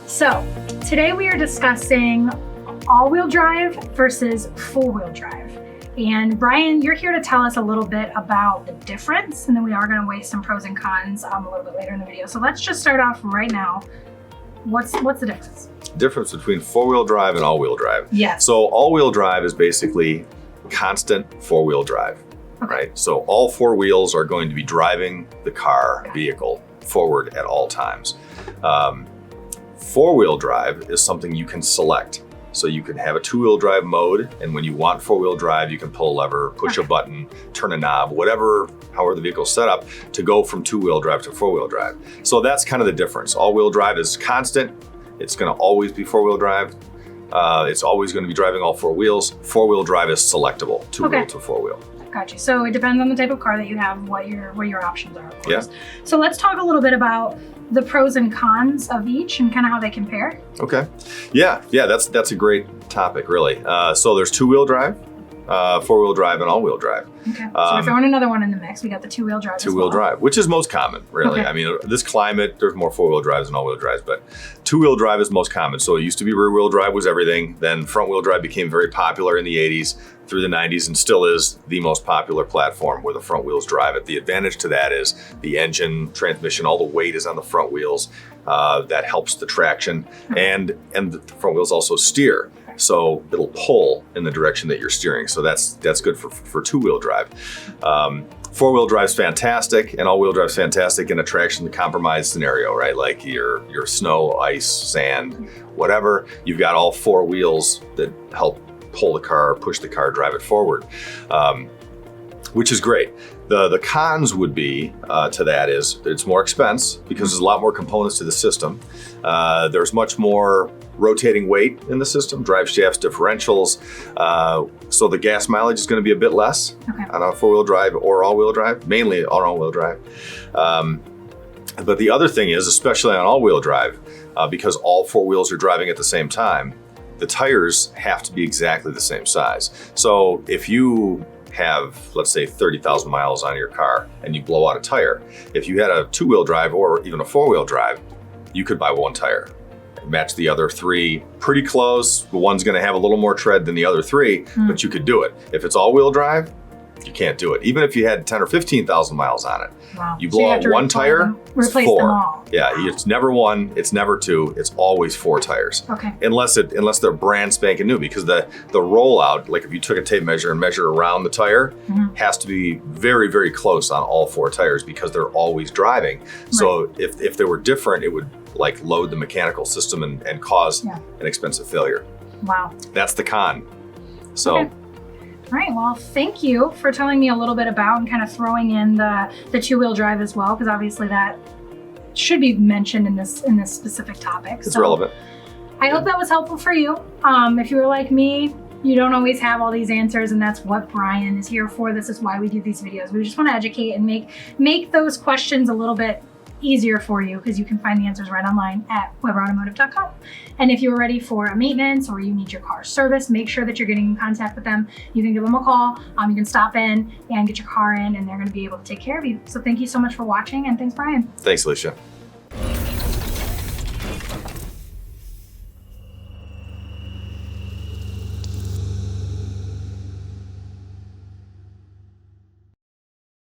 So today we are discussing all-wheel drive versus four-wheel drive. And Brian, you're here to tell us a little bit about the difference, and then we are going to weigh some pros and cons a little bit later in the video. So let's just start off right now. What's the difference? Difference between four-wheel drive and all-wheel drive. Yes. So all-wheel drive is basically constant four-wheel drive, right? So all four wheels are going to be driving the vehicle forward at all times. Four-wheel drive is something you can select. So you can have a two-wheel drive mode, and when you want four-wheel drive, you can pull a lever, push a button, turn a knob, however the vehicle's set up to go from two-wheel drive to four-wheel drive. So that's kind of the difference. All-wheel drive is constant. It's going to always be four-wheel drive. It's always going to be driving all four wheels. Four-wheel drive is selectable, two-wheel to four-wheel. Gotcha. So it depends on the type of car that you have, what your options are, of course. Yeah. So let's talk a little bit about the pros and cons of each and kind of how they compare. Okay. Yeah, that's a great topic, really. So there's two-wheel drive, four-wheel drive, and all-wheel drive. Okay. So we're throwing another one in the mix. We got the two-wheel drive. Two-wheel drive, which is most common, really. Okay. I mean, this climate, there's more four-wheel drives than all-wheel drives, but two-wheel drive is most common. So it used to be rear-wheel drive was everything. Then front-wheel drive became very popular in the 80s through the 90s and still is the most popular platform where the front wheels drive it. The advantage to that is the engine, transmission, all the weight is on the front wheels. That helps the traction, and the front wheels also steer. So it'll pull in the direction that you're steering. So that's good for two-wheel drive. Four-wheel drive's fantastic, and all-wheel drive's fantastic in a traction compromise scenario, right? Like your snow, ice, sand, whatever. You've got all four wheels that help pull the car, push the car, drive it forward, which is great. The cons would be to that is it's more expense because there's a lot more components to the system. There's much more rotating weight in the system, drive shafts, differentials. So the gas mileage is going to be a bit less on a four-wheel drive or all-wheel drive, mainly on all-wheel drive. But the other thing is, especially on all-wheel drive, because all four wheels are driving at the same time, the tires have to be exactly the same size. So if you have, let's say, 30,000 miles on your car and you blow out a tire, if you had a two-wheel drive or even a four-wheel drive, you could buy one tire, match the other three pretty close. The one's going to have a little more tread than the other three, but you could do it. If it's all-wheel drive, you can't do it. Even if you had 10 or 15,000 miles on it, you blow out one tire, it's four. Them all. Yeah, it's never one, it's never two, it's always four tires. Okay. Unless they're brand spanking new, because the rollout, like if you took a tape measure and measured around the tire, has to be very, very close on all four tires because they're always driving. So if they were different, it would like load the mechanical system and cause an expensive failure. Wow. That's the con. So. Okay. All right, well, thank you for telling me a little bit about and kind of throwing in the two-wheel drive as well, because obviously that should be mentioned in this specific topic. It's relevant. I hope that was helpful for you. If you were like me, you don't always have all these answers, and that's what Brian is here for. This is why we do these videos. We just want to educate and make those questions a little bit easier for you, because you can find the answers right online at weberautomotive.com. And if you're ready for a maintenance or you need your car serviced, make sure that you're getting in contact with them. You can give them a call. You can stop in and get your car in, and they're going to be able to take care of you. So thank you so much for watching, and thanks, Brian. Thanks, Alicia.